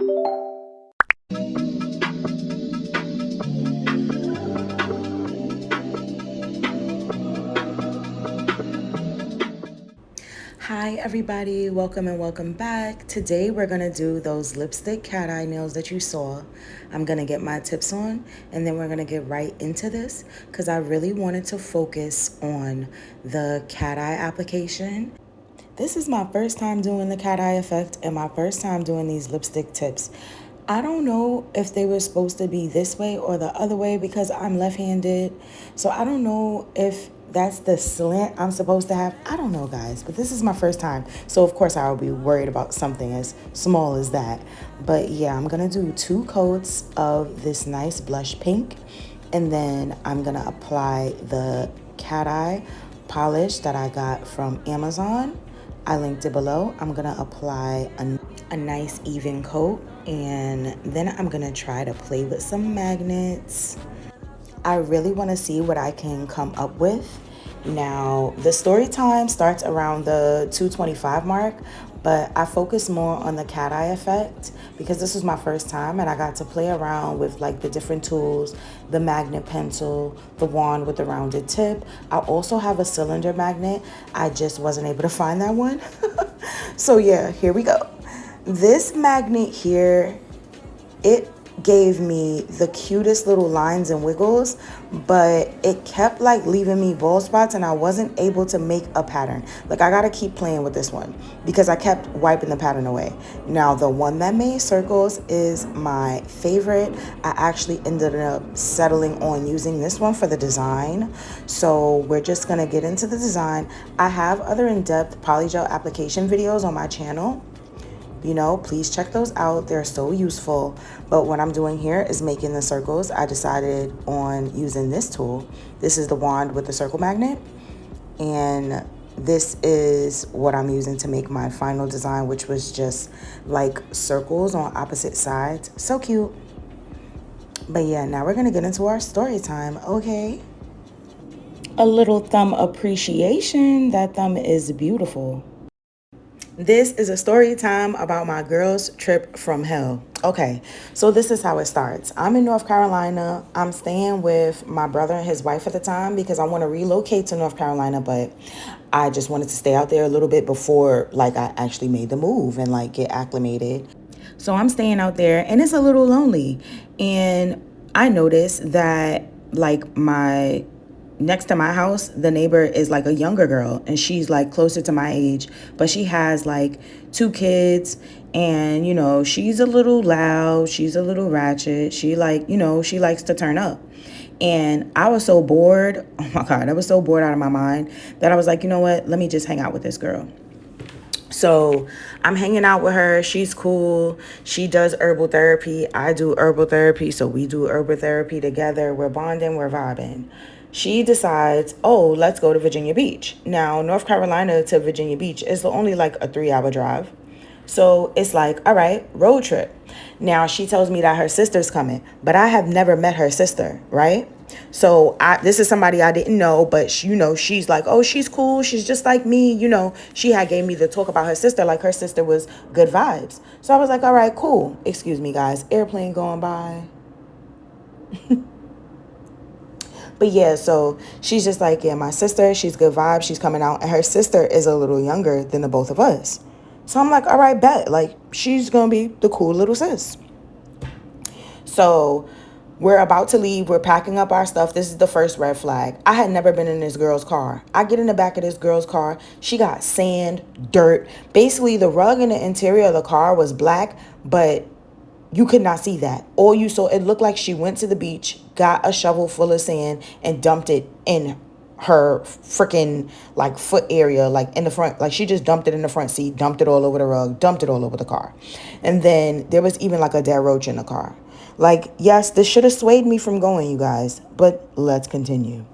Hi everybody, welcome and welcome back. Today we're gonna do those lipstick cat eye nails that you saw. I'm gonna get my tips on and then we're gonna get right into this because I really wanted to focus on the cat eye application. This is my first time doing the cat eye effect and my first time doing these lipstick tips. I don't know if they were supposed to be this way or the other way because I'm left-handed. So I don't know if that's the slant I'm supposed to have. I don't know, guys, but this is my first time. So of course I will be worried about something as small as that. But yeah, I'm gonna do 2 coats of this nice blush pink. And then I'm gonna apply the cat eye polish that I got from Amazon. I linked it below. I'm gonna apply a nice even coat and then I'm gonna try to play with some magnets. I really want to see what I can come up with. Now, the story time starts around the 2:25 mark, but I focus more on the cat eye effect because this was my first time and I got to play around with like the different tools, the magnet pencil, the wand with the rounded tip. I also have a cylinder magnet. I just wasn't able to find that one. So yeah, here we go. This magnet here, it gave me the cutest little lines and wiggles, but it kept like leaving me bald spots and I wasn't able to make a pattern. Like I gotta keep playing with this one because I kept wiping the pattern away. Now the one that made circles is my favorite. I actually ended up settling on using this one for the design. So we're just gonna get into the design. I have other in-depth polygel application videos on my channel. You know, please check those out. They're so useful. But what I'm doing here is making the circles. I decided on using this tool. This is the wand with the circle magnet. And this is what I'm using to make my final design, which was just like circles on opposite sides. So cute. But yeah, now we're going to get into our story time. Okay. A little thumb appreciation. That thumb is beautiful. This is a story time about my girl's trip from hell. Okay, so this is how it starts. I'm in North Carolina. I'm staying with my brother and his wife at the time because I want to relocate to North Carolina, but I just wanted to stay out there a little bit before like I actually made the move and like get acclimated. So I'm staying out there and it's a little lonely. And I noticed that like my next to my house, the neighbor is like a younger girl and she's like closer to my age, but she has like 2 kids and, you know, she's a little loud. She's a little ratchet. She like, you know, she likes to turn up. And I was so bored. Oh my God, I was so bored out of my mind that I was like, you know what? Let me just hang out with this girl. So I'm hanging out with her. She's cool. She does herbal therapy. I do herbal therapy. So we do herbal therapy together. We're bonding. We're vibing. She decides, oh, let's go to Virginia Beach. Now, North Carolina to Virginia Beach is only like a 3-hour drive. So it's like, all right, road trip. Now she tells me that her sister's coming, but I have never met her sister, right? So this is somebody I didn't know, but she, you know, she's like, oh, she's cool. She's just like me. You know, she had gave me the talk about her sister, like her sister was good vibes. So I was like, all right, cool. Excuse me, guys. Airplane going by. But yeah, so she's just like, yeah, my sister, she's good vibes. She's coming out. And her sister is a little younger than the both of us. So I'm like, all right, bet. Like, she's going to be the cool little sis. So we're about to leave. We're packing up our stuff. This is the first red flag. I had never been in this girl's car. I get in the back of this girl's car. She got sand, dirt. Basically, the rug in the interior of the car was black, but you could not see that. All you saw, it looked like she went to the beach, got a shovel full of sand, and dumped it in her freaking like foot area, like in the front. Like she just dumped it in the front seat, dumped it all over the rug, dumped it all over the car. And then there was even like a dead roach in the car. Like, yes, this should have swayed me from going, you guys, but let's continue.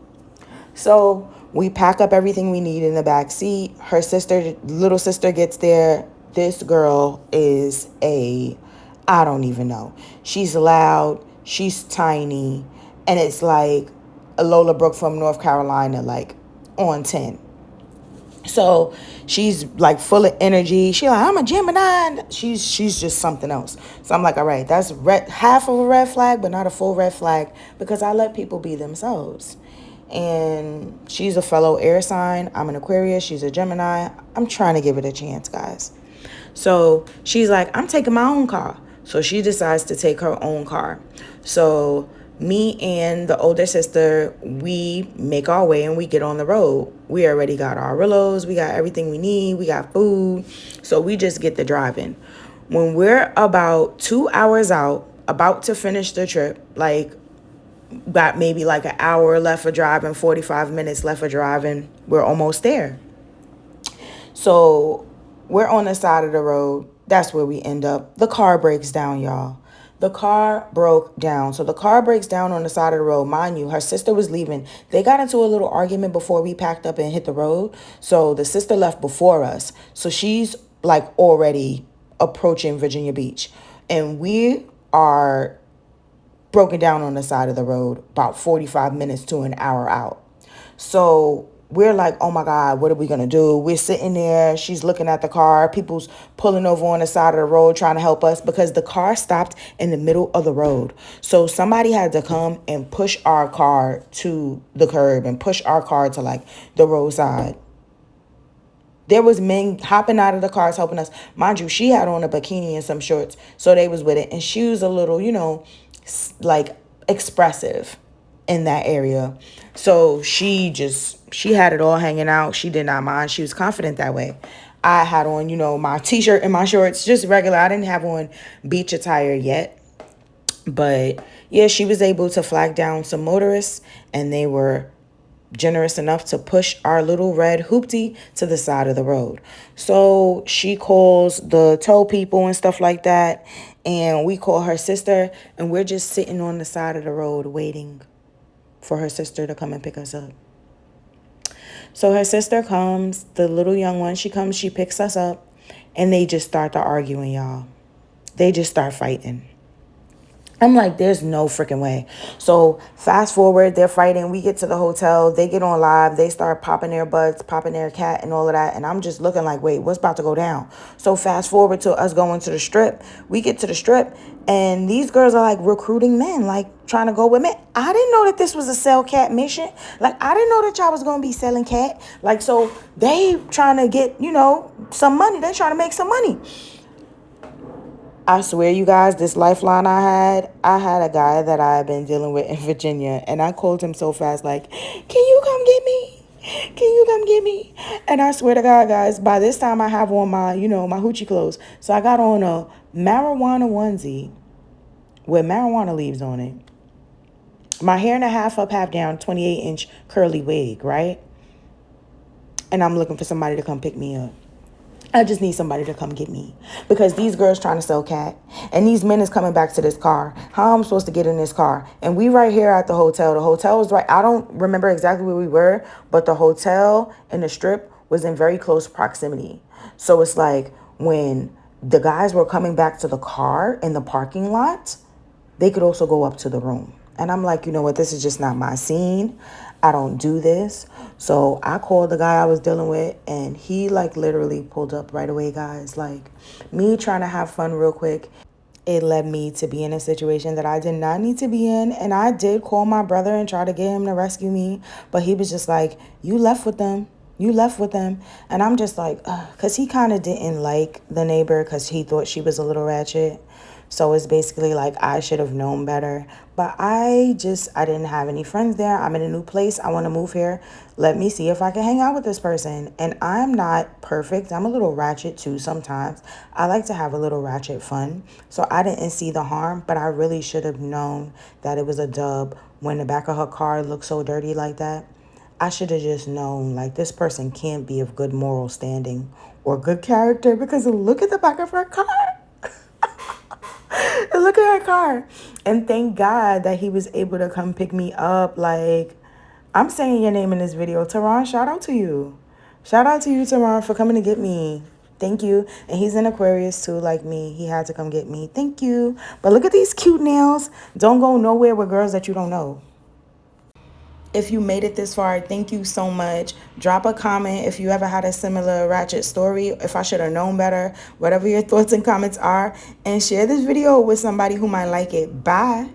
So we pack up everything we need in the back seat. Her sister, little sister gets there. This girl is I don't even know. She's loud. She's tiny. And it's like a Lola Brooke from North Carolina, like on 10. So she's like full of energy. She like, I'm a Gemini. She's just something else. So I'm like, all right, that's half of a red flag, but not a full red flag, because I let people be themselves. And she's a fellow air sign. I'm an Aquarius. She's a Gemini. I'm trying to give it a chance, guys. So she's like, I'm taking my own car. So she decides to take her own car. So me and the older sister, we make our way and we get on the road. We already got our Rillos. We got everything we need. We got food. So we just get the driving. When we're about 2 hours out, about to finish the trip, like got maybe like an hour left for driving, 45 minutes left for driving, we're almost there. So we're on the side of the road. That's where we end up. The car breaks down, y'all. The car broke down. So the car breaks down on the side of the road. Mind you, her sister was leaving. They got into a little argument before we packed up and hit the road. So the sister left before us. So she's like already approaching Virginia Beach. And we are broken down on the side of the road about 45 minutes to an hour out. So we're like, oh my God, what are we going to do? We're sitting there. She's looking at the car. People's pulling over on the side of the road trying to help us because the car stopped in the middle of the road. So somebody had to come and push our car to the curb and push our car to like the roadside. There was men hopping out of the cars helping us. Mind you, she had on a bikini and some shorts, so they was with it. And she was a little, like expressive in that area. So she had it all hanging out. She did not mind. She was confident that way. I had on, my t-shirt and my shorts, just regular. I didn't have on beach attire yet. But yeah, she was able to flag down some motorists, and they were generous enough to push our little red hoopty to the side of the road. So she calls the tow people and stuff like that, and we call her sister, and we're just sitting on the side of the road waiting for her sister to come and pick us up. So her sister comes, the little young one, she comes, she picks us up, and they just start to arguing, y'all. They just start fighting. I'm like, there's no freaking way. So fast forward, they're fighting. We get to the hotel. They get on live. They start popping their butts, popping their cat and all of that. And I'm just looking like, wait, what's about to go down? So fast forward to us going to the strip. We get to the strip and these girls are like recruiting men, like trying to go with men. I didn't know that this was a sell cat mission. Like, I didn't know that y'all was going to be selling cat. Like, so they trying to get, some money. They trying to make some money. I swear, you guys, this lifeline I had a guy that I had been dealing with in Virginia, and I called him so fast, like, can you come get me? Can you come get me? And I swear to God, guys, by this time I have on my, my hoochie clothes. So I got on a marijuana onesie with marijuana leaves on it. My hair and a half up, half down, 28-inch curly wig, right? And I'm looking for somebody to come pick me up. I just need somebody to come get me because these girls trying to sell cat and these men is coming back to this car. How am I supposed to get in this car? And we right here at the hotel. The hotel was right. I don't remember exactly where we were, but the hotel and the strip was in very close proximity. So it's like when the guys were coming back to the car in the parking lot, they could also go up to the room. And I'm like, you know what? This is just not my scene. I don't do this. So I called the guy I was dealing with, and he like literally pulled up right away, guys. Like, me trying to have fun real quick, it led me to be in a situation that I did not need to be in. And I did call my brother and try to get him to rescue me. But he was just like, you left with them. You left with them. And I'm just like, because he kind of didn't like the neighbor because he thought she was a little ratchet. So it's basically like I should have known better. But I didn't have any friends there. I'm in a new place. I want to move here. Let me see if I can hang out with this person. And I'm not perfect. I'm a little ratchet too sometimes. I like to have a little ratchet fun. So I didn't see the harm, but I really should have known that it was a dub when the back of her car looked so dirty like that. I should have just known, like, this person can't be of good moral standing or good character because look at the back of her car. Look at her car. And thank God that he was able to come pick me up. Like, I'm saying your name in this video. Teron, shout out to you. Shout out to you, Teron, for coming to get me. Thank you. And he's an Aquarius too, like me. He had to come get me. Thank you. But look at these cute nails. Don't go nowhere with girls that you don't know. If you made it this far, thank you so much. Drop a comment if you ever had a similar ratchet story, if I should have known better, whatever your thoughts and comments are, and share this video with somebody who might like it. Bye.